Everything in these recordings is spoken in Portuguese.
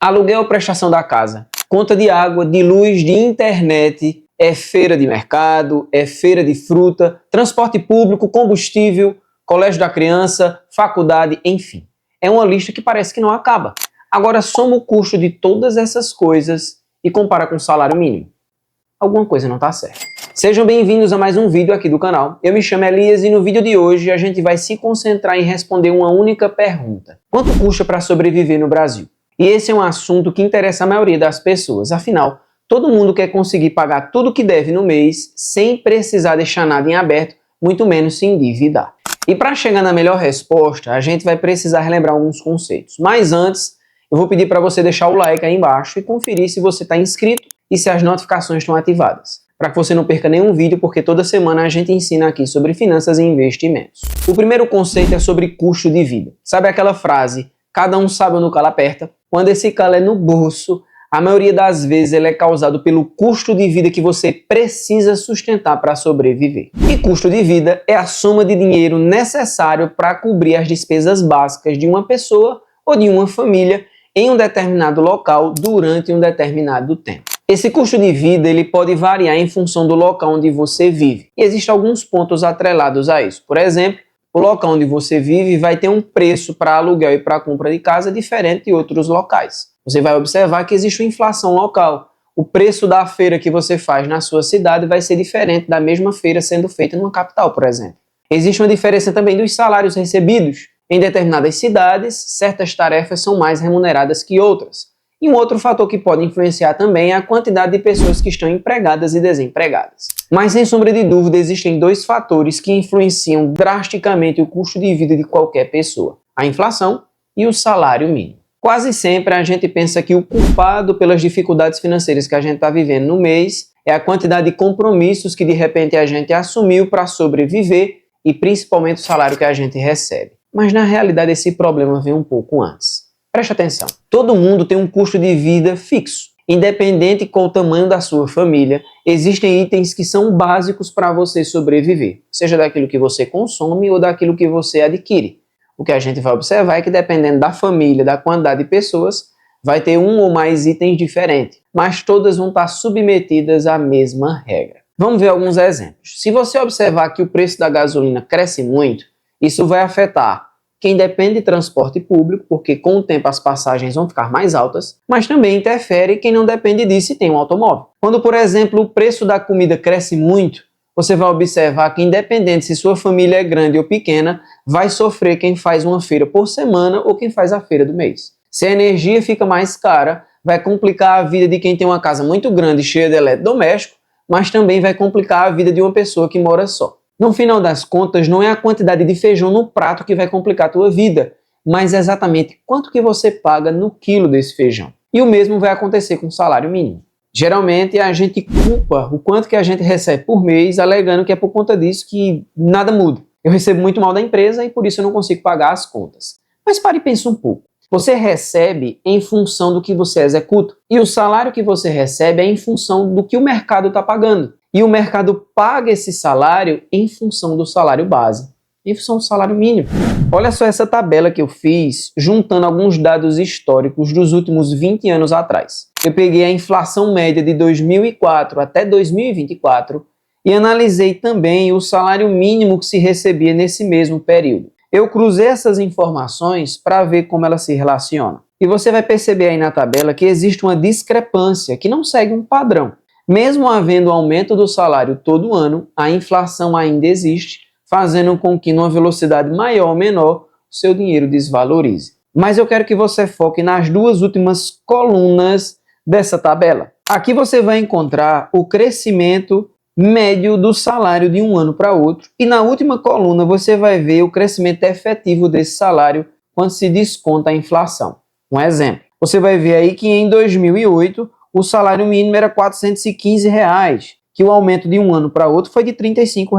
Aluguel ou prestação da casa, conta de água, de luz, de internet, é feira de mercado, é feira de fruta, transporte público, combustível, colégio da criança, faculdade, enfim. É uma lista que parece que não acaba. Agora soma o custo de todas essas coisas e compara com o salário mínimo. Alguma coisa não está certa. Sejam bem-vindos a mais um vídeo aqui do canal. Eu me chamo Elias e no vídeo de hoje a gente vai se concentrar em responder uma única pergunta. Quanto custa para sobreviver no Brasil? E esse é um assunto que interessa a maioria das pessoas. Afinal, todo mundo quer conseguir pagar tudo que deve no mês sem precisar deixar nada em aberto, muito menos se endividar. E para chegar na melhor resposta, a gente vai precisar relembrar alguns conceitos. Mas antes, eu vou pedir para você deixar o like aí embaixo e conferir se você está inscrito e se as notificações estão ativadas, para que você não perca nenhum vídeo, porque toda semana a gente ensina aqui sobre finanças e investimentos. O primeiro conceito é sobre custo de vida. Sabe aquela frase, cada um sabe onde o calo aperta? Quando esse calo é no bolso, a maioria das vezes ele é causado pelo custo de vida que você precisa sustentar para sobreviver. E custo de vida é a soma de dinheiro necessário para cobrir as despesas básicas de uma pessoa ou de uma família em um determinado local durante um determinado tempo. Esse custo de vida ele pode variar em função do local onde você vive. E existem alguns pontos atrelados a isso. Por exemplo, o local onde você vive vai ter um preço para aluguel e para compra de casa diferente de outros locais. Você vai observar que existe uma inflação local. O preço da feira que você faz na sua cidade vai ser diferente da mesma feira sendo feita numa capital, por exemplo. Existe uma diferença também dos salários recebidos. Em determinadas cidades, certas tarefas são mais remuneradas que outras. E um outro fator que pode influenciar também é a quantidade de pessoas que estão empregadas e desempregadas. Mas, sem sombra de dúvida, existem dois fatores que influenciam drasticamente o custo de vida de qualquer pessoa: a inflação e o salário mínimo. Quase sempre a gente pensa que o culpado pelas dificuldades financeiras que a gente está vivendo no mês é a quantidade de compromissos que de repente a gente assumiu para sobreviver e principalmente o salário que a gente recebe. Mas na realidade esse problema vem um pouco antes. Preste atenção, todo mundo tem um custo de vida fixo. Independente com o tamanho da sua família, existem itens que são básicos para você sobreviver, seja daquilo que você consome ou daquilo que você adquire. O que a gente vai observar é que dependendo da família, da quantidade de pessoas, vai ter um ou mais itens diferentes, mas todas vão estar submetidas à mesma regra. Vamos ver alguns exemplos. Se você observar que o preço da gasolina cresce muito, isso vai afetar quem depende de transporte público, porque com o tempo as passagens vão ficar mais altas, mas também interfere quem não depende disso e tem um automóvel. Quando, por exemplo, o preço da comida cresce muito, você vai observar que, independente se sua família é grande ou pequena, vai sofrer quem faz uma feira por semana ou quem faz a feira do mês. Se a energia fica mais cara, vai complicar a vida de quem tem uma casa muito grande cheia de eletrodoméstico, mas também vai complicar a vida de uma pessoa que mora só. No final das contas, não é a quantidade de feijão no prato que vai complicar a tua vida, mas exatamente quanto que você paga no quilo desse feijão. E o mesmo vai acontecer com o salário mínimo. Geralmente a gente culpa o quanto que a gente recebe por mês, alegando que é por conta disso que nada muda. Eu recebo muito mal da empresa e por isso eu não consigo pagar as contas. Mas pare e pense um pouco. Você recebe em função do que você executa e o salário que você recebe é em função do que o mercado está pagando. E o mercado paga esse salário em função do salário base, em função do salário mínimo. Olha só essa tabela que eu fiz, juntando alguns dados históricos dos últimos 20 anos atrás. Eu peguei a inflação média de 2004 até 2024 e analisei também o salário mínimo que se recebia nesse mesmo período. Eu cruzei essas informações para ver como elas se relacionam. E você vai perceber aí na tabela que existe uma discrepância que não segue um padrão. Mesmo havendo aumento do salário todo ano, a inflação ainda existe, fazendo com que, numa velocidade maior ou menor, o seu dinheiro desvalorize. Mas eu quero que você foque nas duas últimas colunas dessa tabela. Aqui você vai encontrar o crescimento médio do salário de um ano para outro, e na última coluna você vai ver o crescimento efetivo desse salário quando se desconta a inflação. Um exemplo, você vai ver aí que em 2008, o salário mínimo era R$ 415, que o aumento de um ano para outro foi de R$ 35,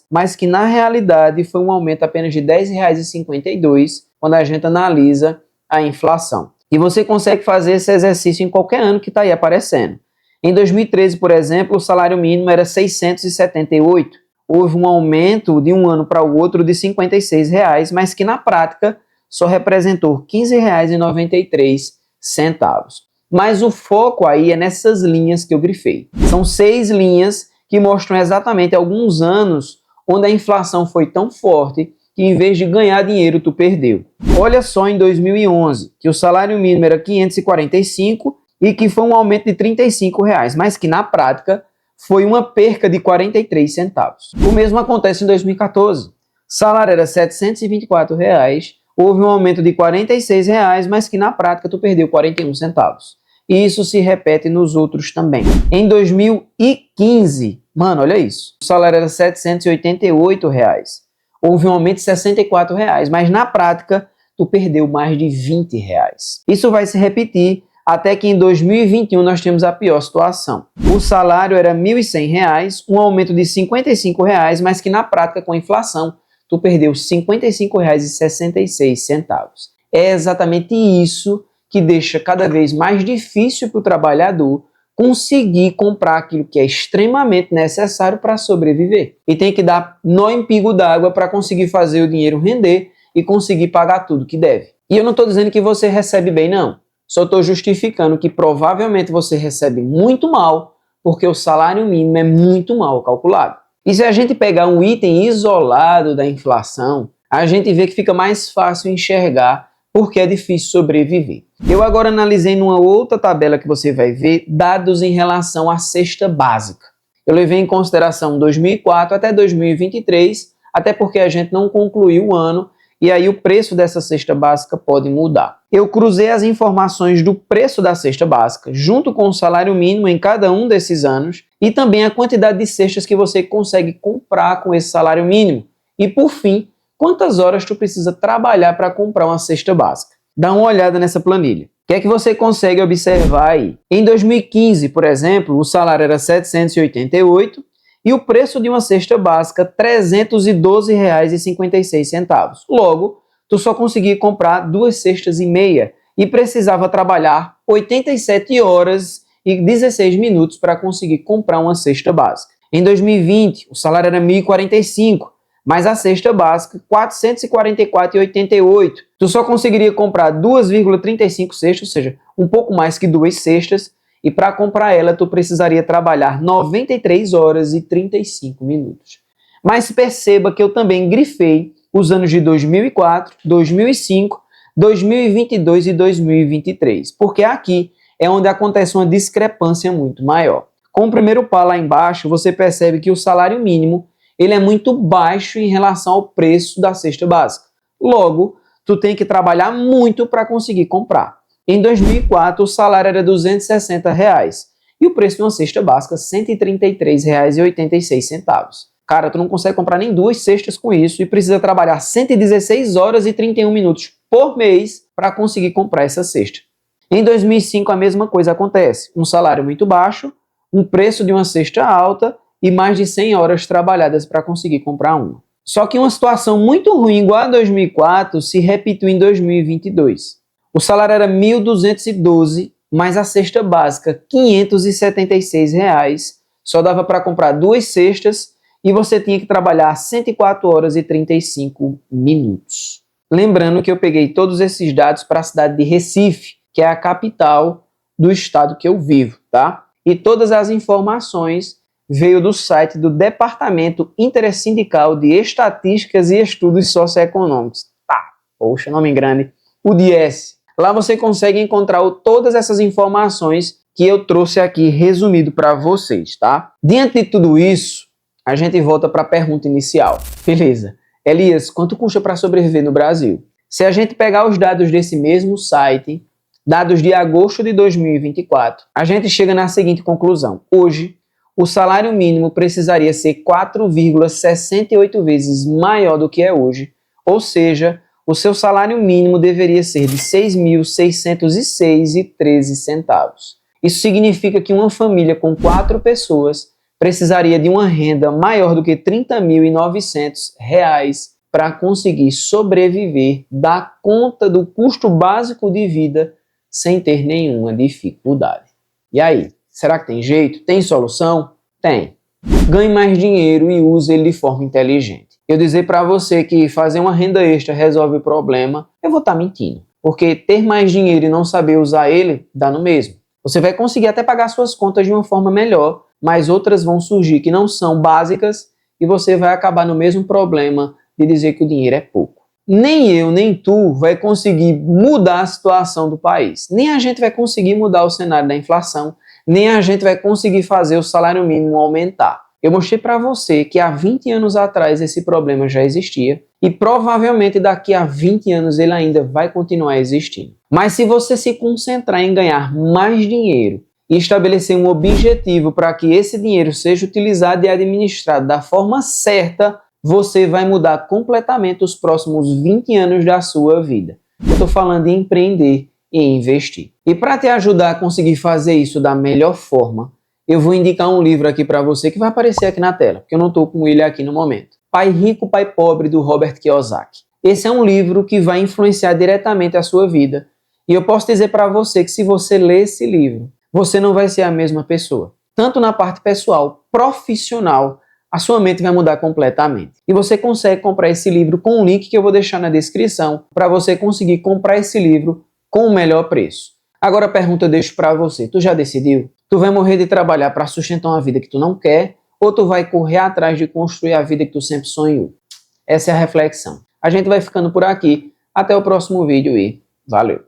mas que na realidade foi um aumento apenas de R$ 10,52 quando a gente analisa a inflação. E você consegue fazer esse exercício em qualquer ano que está aí aparecendo. Em 2013, por exemplo, o salário mínimo era R$ 678. Houve um aumento de um ano para o outro de R$ 56, mas que na prática só representou R$ 15,93 Mas o foco aí é nessas linhas que eu grifei. São 6 linhas que mostram exatamente alguns anos onde a inflação foi tão forte que em vez de ganhar dinheiro, tu perdeu. Olha só em 2011, que o salário mínimo era 545 e que foi um aumento de R$ 35, mas que na prática foi uma perca de 43 centavos. O mesmo acontece em 2014. O salário era R$ 724, houve um aumento de R$ 46, mas que na prática tu perdeu 41 centavos. E isso se repete nos outros também. Em 2015, mano, olha isso. O salário era R$ 788. Houve um aumento de R$ 64, mas na prática tu perdeu mais de R$ 20. Isso vai se repetir até que em 2021 nós temos a pior situação. O salário era R$ 1.100, um aumento de R$ 55, mas que na prática com a inflação tu perdeu R$ 55,66. É exatamente isso que deixa cada vez mais difícil para o trabalhador conseguir comprar aquilo que é extremamente necessário para sobreviver. E tem que dar nó em pingo d'água para conseguir fazer o dinheiro render e conseguir pagar tudo que deve. E eu não estou dizendo que você recebe bem, não. Só estou justificando que provavelmente você recebe muito mal, porque o salário mínimo é muito mal calculado. E se a gente pegar um item isolado da inflação, a gente vê que fica mais fácil enxergar porque é difícil sobreviver. Eu agora analisei numa outra tabela que você vai ver dados em relação à cesta básica. Eu levei em consideração 2004 até 2023, até porque a gente não concluiu o ano e aí o preço dessa cesta básica pode mudar. Eu cruzei as informações do preço da cesta básica junto com o salário mínimo em cada um desses anos e também a quantidade de cestas que você consegue comprar com esse salário mínimo. E por fim, quantas horas tu precisa trabalhar para comprar uma cesta básica. Dá uma olhada nessa planilha. O que é que você consegue observar aí? Em 2015, por exemplo, o salário era R$ 788 e o preço de uma cesta básica R$ 312,56. Logo, tu só conseguia comprar 2 cestas e meia e precisava trabalhar 87 horas e 16 minutos para conseguir comprar uma cesta básica. Em 2020, o salário era R$ 1.045, mas a cesta básica R$ 444,88. Tu só conseguiria comprar 2,35 cestas, ou seja, um pouco mais que 2 cestas, e para comprar ela tu precisaria trabalhar 93 horas e 35 minutos. Mas perceba que eu também grifei os anos de 2004, 2005, 2022 e 2023, porque aqui é onde acontece uma discrepância muito maior. Com o primeiro par lá embaixo, você percebe que o salário mínimo ele é muito baixo em relação ao preço da cesta básica. Logo, tu tem que trabalhar muito para conseguir comprar. Em 2004, o salário era R$ 260 e o preço de uma cesta básica R$ 133,86. Cara, tu não consegue comprar nem 2 cestas com isso e precisa trabalhar 116 horas e 31 minutos por mês para conseguir comprar essa cesta. Em 2005, a mesma coisa acontece. Um salário muito baixo, um preço de uma cesta alta e mais de 100 horas trabalhadas para conseguir comprar uma. Só que uma situação muito ruim igual a 2004 se repetiu em 2022. O salário era R$ 1.212, mas a cesta básica R$ 576, só dava para comprar 2 cestas e você tinha que trabalhar 104 horas e 35 minutos. Lembrando que eu peguei todos esses dados para a cidade de Recife, que é a capital do estado que eu vivo, tá? E todas as informações veio do site do Departamento Intersindical de Estatísticas e Estudos Socioeconômicos. Tá, poxa, nome grande. O DIESE. Lá você consegue encontrar todas essas informações que eu trouxe aqui resumido para vocês, tá? Diante de tudo isso, a gente volta para a pergunta inicial. Beleza. Elias, quanto custa para sobreviver no Brasil? Se a gente pegar os dados desse mesmo site, dados de agosto de 2024, a gente chega na seguinte conclusão. Hoje, o salário mínimo precisaria ser 4,68 vezes maior do que é hoje, ou seja, o seu salário mínimo deveria ser de R$ 6.606,13. Isso significa que uma família com 4 pessoas precisaria de uma renda maior do que R$ 30.900 para conseguir sobreviver, dar conta do custo básico de vida sem ter nenhuma dificuldade. E aí? Será que tem jeito? Tem solução? Tem. Ganhe mais dinheiro e use ele de forma inteligente. Eu dizer para você que fazer uma renda extra resolve o problema, eu vou estar mentindo. porque ter mais dinheiro e não saber usar ele dá no mesmo. Você vai conseguir até pagar suas contas de uma forma melhor, mas outras vão surgir que não são básicas e você vai acabar no mesmo problema de dizer que o dinheiro é pouco. Nem eu, nem tu vai conseguir mudar a situação do país. Nem a gente vai conseguir mudar o cenário da inflação, nem a gente vai conseguir fazer o salário mínimo aumentar. Eu mostrei para você que há 20 anos atrás esse problema já existia e provavelmente daqui a 20 anos ele ainda vai continuar existindo. Mas se você se concentrar em ganhar mais dinheiro e estabelecer um objetivo para que esse dinheiro seja utilizado e administrado da forma certa, você vai mudar completamente os próximos 20 anos da sua vida. Eu estou falando em empreender e investir. E para te ajudar a conseguir fazer isso da melhor forma, eu vou indicar um livro aqui para você que vai aparecer aqui na tela, porque eu não estou com ele aqui no momento. Pai Rico, Pai Pobre, do Robert Kiyosaki. Esse é um livro que vai influenciar diretamente a sua vida. E eu posso dizer para você que se você ler esse livro, você não vai ser a mesma pessoa. Tanto na parte pessoal, profissional, a sua mente vai mudar completamente. E você consegue comprar esse livro com um link que eu vou deixar na descrição para você conseguir comprar esse livro com o melhor preço. Agora a pergunta eu deixo para você. Tu já decidiu? Tu vai morrer de trabalhar para sustentar uma vida que tu não quer ou tu vai correr atrás de construir a vida que tu sempre sonhou? Essa é a reflexão. A gente vai ficando por aqui. Até o próximo vídeo e valeu!